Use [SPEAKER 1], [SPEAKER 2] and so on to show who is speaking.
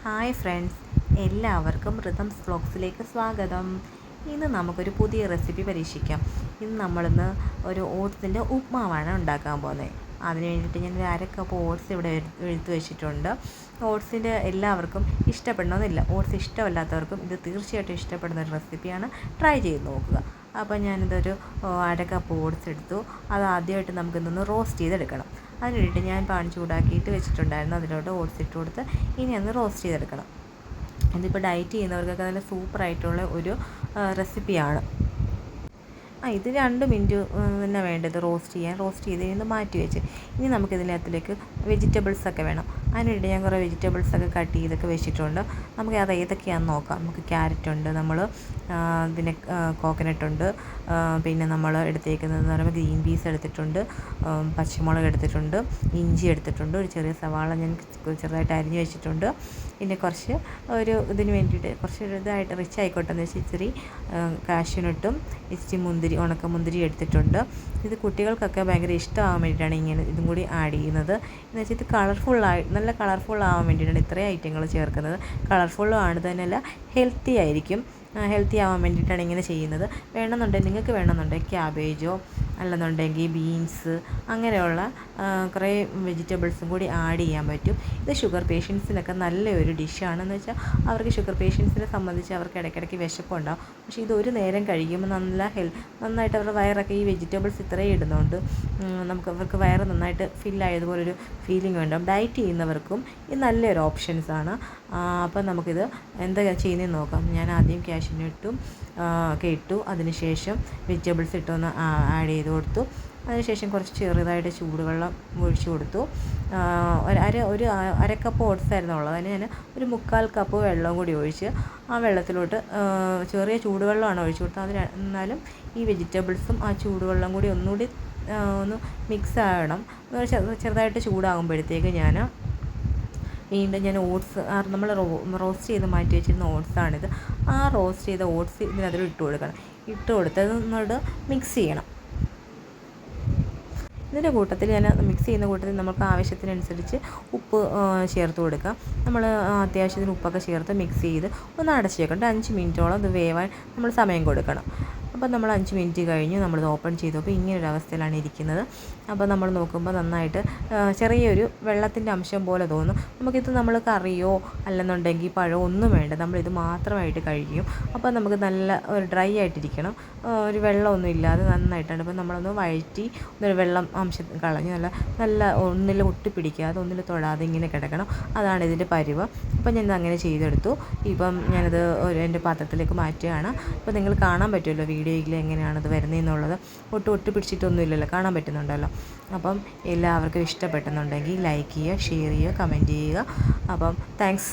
[SPEAKER 1] Hi friends, എല്ലാവർക്കും rhythms വ്ളോഗ്സിലേക്ക് സ്വാഗതം. ഇന്ന് നമുക്കൊരു പുതിയ റെസിപ്പി പരീക്ഷിക്കാം. നമ്മളിന്ന് ഒരു ഓട്സിൻ്റെ ഉപ്മാവാണ് ഉണ്ടാക്കാൻ പോകുന്നത്. അതിന് വേണ്ടിയിട്ട് ഞാൻ ഒരു അരക്കപ്പ് ഓട്സ് ഇവിടെ എടുത്ത് വെച്ചിട്ടുണ്ട്. ഓട്സിൻ്റെ എല്ലാവർക്കും ഇഷ്ടപ്പെടണമെന്നില്ല. ഓട്സ് ഇഷ്ടമല്ലാത്തവർക്കും ഇത് തീർച്ചയായിട്ടും ഇഷ്ടപ്പെടുന്ന ഒരു റെസിപ്പിയാണ്. ട്രൈ ചെയ്ത് നോക്കുക. അപ്പോൾ ഞാനിതൊരു അരക്കപ്പ് ഓട്സ് എടുത്തു. അത് ആദ്യമായിട്ട് നമുക്കിതൊന്ന് റോസ്റ്റ് ചെയ്തെടുക്കണം. അതിന് വേണ്ടിയിട്ട് ഞാൻ പാൻ ചൂടാക്കിയിട്ട് വെച്ചിട്ടുണ്ടായിരുന്നു. അതിലോട്ട് ഓട്സ് ഇട്ട് കൊടുത്ത് ഇനി ഒന്ന് റോസ്റ്റ് ചെയ്തെടുക്കണം. ഇതിപ്പോൾ ഡയറ്റ് ചെയ്യുന്നവർക്കൊക്കെ നല്ല സൂപ്പറായിട്ടുള്ള ഒരു റെസിപ്പിയാണ്. ഇത് 2 മിനിറ്റ് തന്നെ വേണ്ടത് റോസ്റ്റ് ചെയ്ത് കഴിഞ്ഞ് മാറ്റി വെച്ച് ഇനി നമുക്കിതിനകത്തിലേക്ക് വെജിറ്റബിൾസൊക്കെ വേണം. അതിനുവേണ്ടി ഞാൻ കുറേ വെജിറ്റബിൾസൊക്കെ കട്ട് ചെയ്തൊക്കെ വെച്ചിട്ടുണ്ട്. നമുക്ക് അത് ഏതൊക്കെയാണെന്ന് നോക്കാം. നമുക്ക് ക്യാരറ്റുണ്ട്, ഇതിന് കോക്കനട്ടുണ്ട്, പിന്നെ നമ്മൾ എടുത്തേക്കുന്നതെന്ന് പറയുമ്പോൾ ഗ്രീൻ പീസ് എടുത്തിട്ടുണ്ട്, പച്ചമുളക് എടുത്തിട്ടുണ്ട്, ഇഞ്ചി എടുത്തിട്ടുണ്ട്, ഒരു ചെറിയ സവാള ഞാൻ ചെറുതായിട്ട് അരിഞ്ഞ് വെച്ചിട്ടുണ്ട്. പിന്നെ കുറച്ച് ഇതിന് വേണ്ടിയിട്ട് കുറച്ച് ഇതായിട്ട് റിച്ച് ആയിക്കോട്ടെ എന്ന് വെച്ചാൽ ഇച്ചിരി കാഷ്യൂനട്ടും ഇച്ചിരി ഉണക്കമുന്തിരി എടുത്തിട്ടുണ്ട്. ഇത് കുട്ടികൾക്കൊക്കെ ഭയങ്കര ഇഷ്ടമാകാൻ വേണ്ടിയിട്ടാണ് ഇതും കൂടി ആഡ് ചെയ്യുന്നത്. എന്ന് വെച്ചാൽ ഇത് നല്ല കളർഫുൾ ആവാൻ വേണ്ടിയിട്ടാണ് ഇത്രയും ഐറ്റങ്ങൾ ചേർക്കുന്നത്. കളർഫുള്ളും ആണ് തന്നെയല്ല, ഹെൽത്തി ആവാൻ വേണ്ടിയിട്ടാണ് ഇങ്ങനെ ചെയ്യുന്നത്. നിങ്ങൾക്ക് വേണമെന്നുണ്ടെങ്കിൽ ക്യാബേജോ അല്ലെന്നുണ്ടെങ്കിൽ ബീൻസ് അങ്ങനെയുള്ള കുറേ വെജിറ്റബിൾസും കൂടി ആഡ് ചെയ്യാൻ പറ്റും. ഇത് ഷുഗർ പേഷ്യൻസിനൊക്കെ നല്ലൊരു ഡിഷാണെന്ന് വെച്ചാൽ അവർക്ക് ഷുഗർ പേഷ്യൻസിനെ സംബന്ധിച്ച് അവർക്ക് ഇടയ്ക്കിടയ്ക്ക് വിശപ്പുണ്ടാകും. പക്ഷേ ഇത് ഒരു നേരം കഴിയുമ്പോൾ നന്നായിട്ട് അവരുടെ വയറൊക്കെ ഈ വെജിറ്റബിൾസ് ഇത്രയും ഇടുന്നുണ്ട് അവർക്ക് വയറ് നന്നായിട്ട് ഫില്ലായതുപോലൊരു ഫീലിംഗ് ഉണ്ടാകും. ഡയറ്റ് ചെയ്യുന്നവർക്കും ഇത് നല്ലൊരു ഓപ്ഷൻസാണ്. അപ്പം നമുക്കിത് എന്താ ചെയ്യുന്നതെന്ന് നോക്കാം. ഞാൻ ആദ്യം കാഷ്യൂനട്ടും ഒക്കെ ഇട്ടു. അതിനുശേഷം വെജിറ്റബിൾസ് ഇട്ടൊന്ന് ആഡ് ചെയ്ത് കൊടുത്തു. അതിനുശേഷം കുറച്ച് ചെറുതായിട്ട് ചൂടുവെള്ളം ഒഴിച്ചു കൊടുത്തു. ഒരു അരക്കപ്പ് ഓട്സ് ആയിരുന്നു ഉള്ളത്. അതിന് ഞാൻ ഒരു 1/4 കപ്പ് വെള്ളം കൂടി ഒഴിച്ച് ആ വെള്ളത്തിലോട്ട് ചെറിയ ചൂടുവെള്ളമാണ് ഒഴിച്ചു കൊടുത്തത്. എന്നാലും ഈ വെജിറ്റബിൾസും ആ ചൂടുവെള്ളം കൂടി ഒന്നുകൂടി ഒന്ന് മിക്സ് ആകണം. ചെറുതായിട്ട് ചൂടാകുമ്പോഴത്തേക്ക് വീണ്ടും ഞാൻ ഓട്സ് നമ്മൾ റോസ്റ്റ് ചെയ്ത് മാറ്റി വെച്ചിരുന്ന ഓട്സാണിത്. ആ റോസ്റ്റ് ചെയ്ത ഓട്സ് ഇതിനകത്ത് ഇട്ട് കൊടുത്തത് ഒന്നോട് മിക്സ് ചെയ്യണം. ഇതിൻ്റെ കൂട്ടത്തിൽ മിക്സ് ചെയ്യുന്ന കൂട്ടത്തിൽ നമുക്ക് ആവശ്യത്തിനനുസരിച്ച് ഉപ്പ് ചേർത്ത് കൊടുക്കാം. നമ്മൾ അത്യാവശ്യത്തിന് ഉപ്പൊക്കെ ചേർത്ത് മിക്സ് ചെയ്ത് ഒന്ന് അടച്ച് വെക്കണം. 5 മിനിറ്റോളം ഇത് വേവാൻ നമ്മൾ സമയം കൊടുക്കണം. അപ്പോൾ നമ്മൾ 5 മിനിറ്റ് കഴിഞ്ഞ് നമ്മളിത് ഓപ്പൺ ചെയ്തപ്പോൾ ഇങ്ങനൊരു അവസ്ഥയിലാണ് ഇരിക്കുന്നത്. അപ്പോൾ നമ്മൾ നോക്കുമ്പോൾ നന്നായിട്ട് ചെറിയൊരു വെള്ളത്തിൻ്റെ അംശം പോലെ തോന്നും. നമുക്കിത് നമ്മൾ കറിയോ അല്ലെന്നുണ്ടെങ്കിൽ പഴമോ ഒന്നും വേണ്ട, നമ്മളിത് മാത്രമായിട്ട് കഴിക്കും. അപ്പോൾ നമുക്ക് നല്ല ഒരു ഡ്രൈ ആയിട്ടിരിക്കണം, ഒരു വെള്ളമൊന്നും ഇല്ലാതെ നന്നായിട്ടാണ്. അപ്പോൾ നമ്മളൊന്ന് വഴറ്റി ഒരു വെള്ളം അംശം കളഞ്ഞ് നല്ല ഒന്നിൽ ഒട്ടിപ്പിടിക്കാതെ ഒന്നിൽ തൊടാതെ ഇങ്ങനെ കിടക്കണം. അതാണ് ഇതിൻ്റെ പരുവം. അപ്പോൾ ഞാൻ അങ്ങനെ ചെയ്തെടുത്തു. ഇപ്പം ഞാനത് എൻ്റെ പാത്രത്തിലേക്ക് മാറ്റുകയാണ്. അപ്പോൾ നിങ്ങൾ കാണാൻ പറ്റുമല്ലോ വീഡിയോയിൽ എങ്ങനെയാണത് വരുന്നതെന്നുള്ളത്. ഒട്ടി പിടിച്ചിട്ടൊന്നും ഇല്ലല്ലോ, കാണാൻ പറ്റുന്നുണ്ടല്ലോ. അപ്പം എല്ലാവർക്കും ഇഷ്ടപ്പെട്ടെന്നുണ്ടെങ്കിൽ ലൈക്ക് ചെയ്യുക, ഷെയർ ചെയ്യുക, കമൻറ്റ് ചെയ്യുക. അപ്പം താങ്ക്സ്.